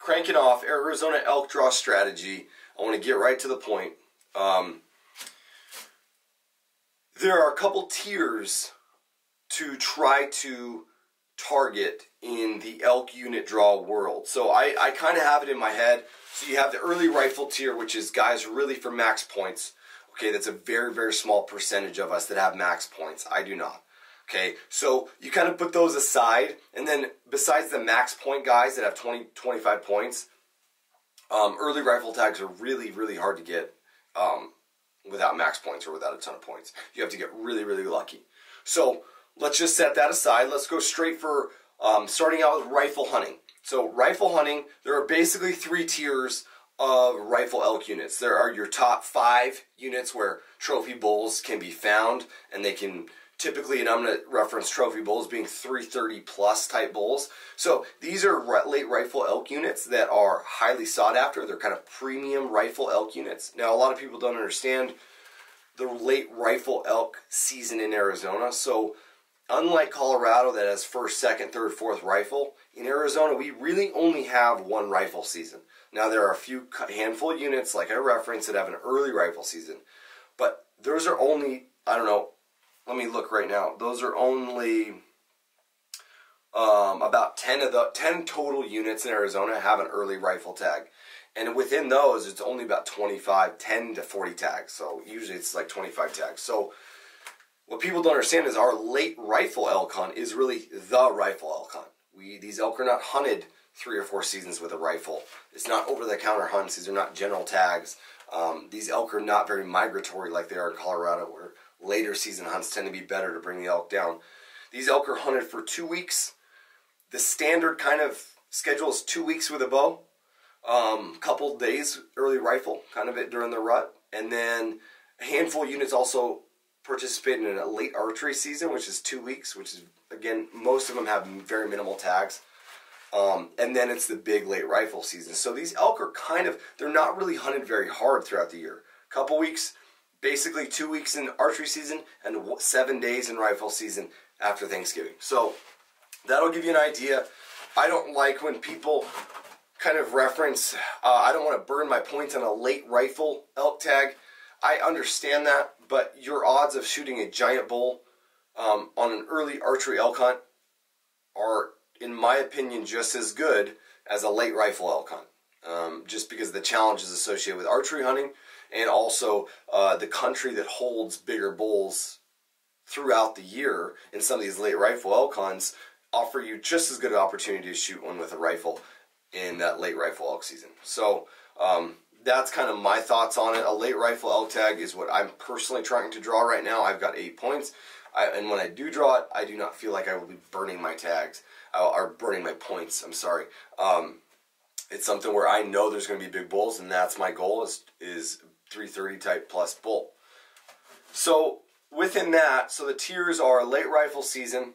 cranking off Arizona elk draw strategy. I want to get right to the point. There are a couple tiers to try to target in the elk unit draw world. So I kind of have it in my head. So you have the early rifle tier, which is guys really for max points. Okay, that's a very, very small percentage of us that have max points. I do not. Okay, so you kind of put those aside, and then besides the max point guys that have 20, 25 points, early rifle tags are really, really hard to get without max points or without a ton of points. You have to get really, really lucky. So let's just set that aside. Let's go straight for starting out with rifle hunting. So rifle hunting, there are basically 3 tiers of rifle elk units. There are your top 5 units where trophy bulls can be found, and they can typically, and I'm going to reference trophy bulls being 330 plus type bulls. So these are late rifle elk units that are highly sought after. They're kind of premium rifle elk units. Now a lot of people don't understand the late rifle elk season in Arizona. So unlike Colorado that has first, second, third, fourth rifle, in Arizona we really only have 1 rifle season. Now there are a few handful of units like I referenced that have an early rifle season, but those are only, I don't know, let me look right now. Those are only about 10 total units in Arizona have an early rifle tag. And within those, it's only about 25, 10 to 40 tags. So usually it's like 25 tags. So what people don't understand is our late rifle elk hunt is really the rifle elk hunt. These elk are not hunted 3 or 4 seasons with a rifle. It's not over-the-counter hunts. These are not general tags. These elk are not very migratory like they are in Colorado, where later season hunts tend to be better to bring the elk down. These elk are hunted for 2 weeks. The standard kind of schedule is 2 weeks with a bow, couple days early rifle, kind of it during the rut, and then a handful of units also participate in a late archery season, which is 2 weeks, which is, again, most of them have very minimal tags. And then it's the big late rifle season. So these elk are kind of, they're not really hunted very hard throughout the year. Couple weeks, basically 2 weeks in archery season and 7 days in rifle season after Thanksgiving. So that'll give you an idea. I don't like when people kind of reference, I don't want to burn my points on a late rifle elk tag. I understand that, but your odds of shooting a giant bull on an early archery elk hunt are, in my opinion, just as good as a late rifle elk hunt. Just because of the challenges associated with archery hunting, and also the country that holds bigger bulls throughout the year in some of these late rifle elk hunts offer you just as good an opportunity to shoot one with a rifle in that late rifle elk season. So that's kind of my thoughts on it. A late rifle elk tag is what I'm personally trying to draw right now. I've got 8 points, and when I do draw it, I do not feel like I will be burning my tags, or burning my points, I'm sorry. It's something where I know there's going to be big bulls, and that's my goal, is 330 type plus bull. So within that, so the tiers are late rifle season,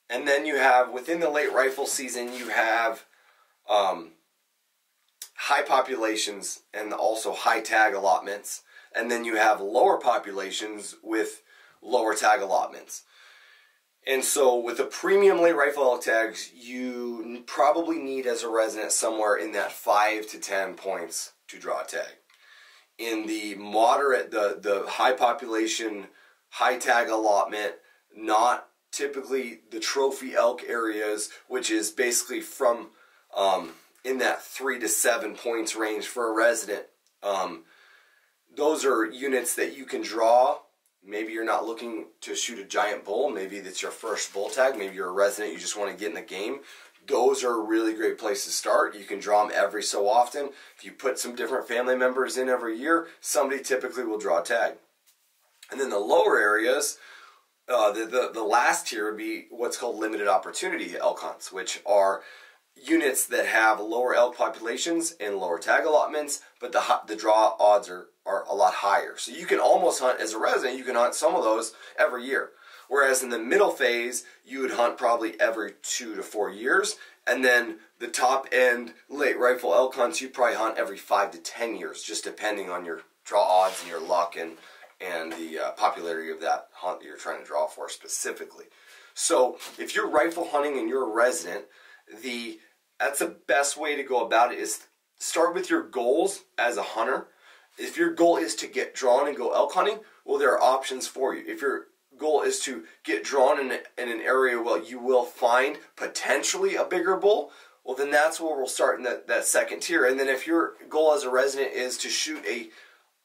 and then you have, within the late rifle season, you have high populations and also high tag allotments, and then you have lower populations with lower tag allotments. And so with the premium late rifle elk tags, you probably need as a resident somewhere in that 5 to 10 points to draw a tag. In the moderate, the high population, high tag allotment, not typically the trophy elk areas, which is basically from in that 3 to 7 points range for a resident. Those are units that you can draw. Maybe you're not looking to shoot a giant bull. Maybe that's your first bull tag. Maybe you're a resident, you just want to get in the game. Those are a really great place to start. You can draw them every so often. If you put some different family members in every year, somebody typically will draw a tag. And then the lower areas, the last tier would be what's called limited opportunity elk hunts, which are units that have lower elk populations and lower tag allotments, but the draw odds are a lot higher. So you can almost hunt, as a resident, you can hunt some of those every year. Whereas in the middle phase, you would hunt probably every 2 to 4 years. And then the top end late rifle elk hunts, you probably hunt every 5 to 10 years, just depending on your draw odds and your luck and the popularity of that hunt that you're trying to draw for specifically. So if you're rifle hunting and you're a resident, the that's the best way to go about it, is start with your goals as a hunter. If your goal is to get drawn and go elk hunting, well, there are options for you. If your goal is to get drawn in an area where you will find potentially a bigger bull, well, then that's where we'll start in that second tier. And then if your goal as a resident is to shoot a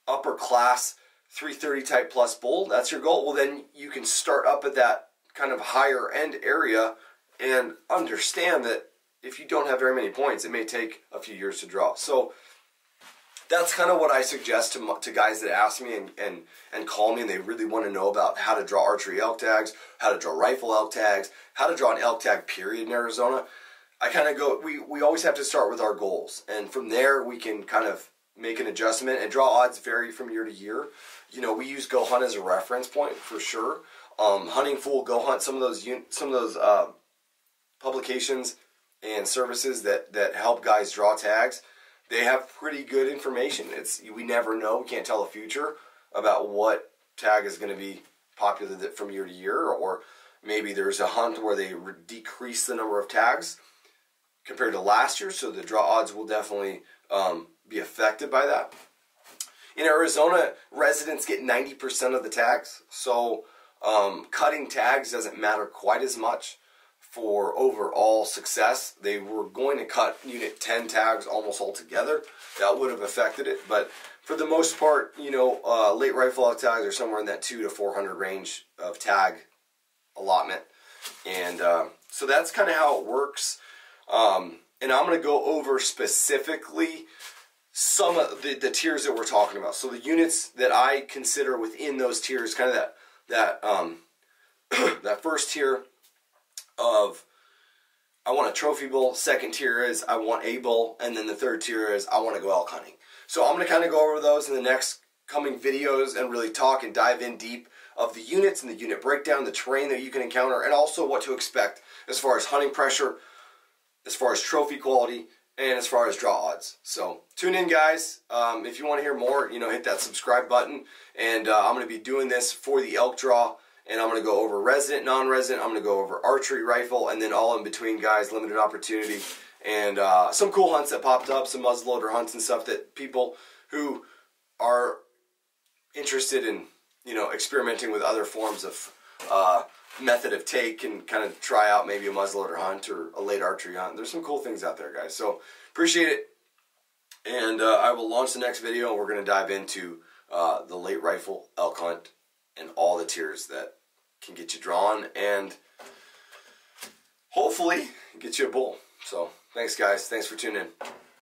upper class 330 type plus bull, that's your goal, well, then you can start up at that kind of higher end area and understand that if you don't have very many points, it may take a few years to draw. So that's kind of what I suggest to guys that ask me and call me and they really want to know about how to draw archery elk tags, how to draw rifle elk tags, how to draw an elk tag period in Arizona. I kind of go, we always have to start with our goals, and from there we can kind of make an adjustment, and draw odds vary from year to year. You know, we use Go Hunt as a reference point for sure. Hunting Fool, Go Hunt, some of those publications and services that help guys draw tags, they have pretty good information. We never know, we can't tell the future about what tag is going to be popular from year to year, or maybe there's a hunt where they decrease the number of tags compared to last year, so the draw odds will definitely be affected by that. In Arizona, residents get 90% of the tags, so cutting tags doesn't matter quite as much for overall success. They were going to cut unit 10 tags almost altogether. That would have affected it, but for the most part, you know, late rifle elk tags are somewhere in that 200 to 400 range of tag allotment, and so that's kind of how it works. And I'm going to go over specifically some of the tiers that we're talking about. So the units that I consider within those tiers, kind of that first tier of I want a trophy bull, second tier is I want a bull, and then the third tier is I want to go elk hunting. So I'm going to kind of go over those in the next coming videos and really talk and dive in deep of the units and the unit breakdown, the terrain that you can encounter, and also what to expect as far as hunting pressure, as far as trophy quality, and as far as draw odds. So tune in, guys. If you want to hear more, you know, hit that subscribe button. And I'm going to be doing this for the elk draw, and I'm going to go over resident, non-resident. I'm going to go over archery, rifle, and then all in between, guys, limited opportunity, and some cool hunts that popped up, some muzzleloader hunts and stuff that people who are interested in, you know, experimenting with other forms of method of take can kind of try out, maybe a muzzleloader hunt or a late archery hunt. There's some cool things out there, guys. So appreciate it, and I will launch the next video, and we're going to dive into the late rifle elk hunt and all the tiers that can get you drawn and hopefully get you a bull. So thanks, guys. Thanks for tuning in.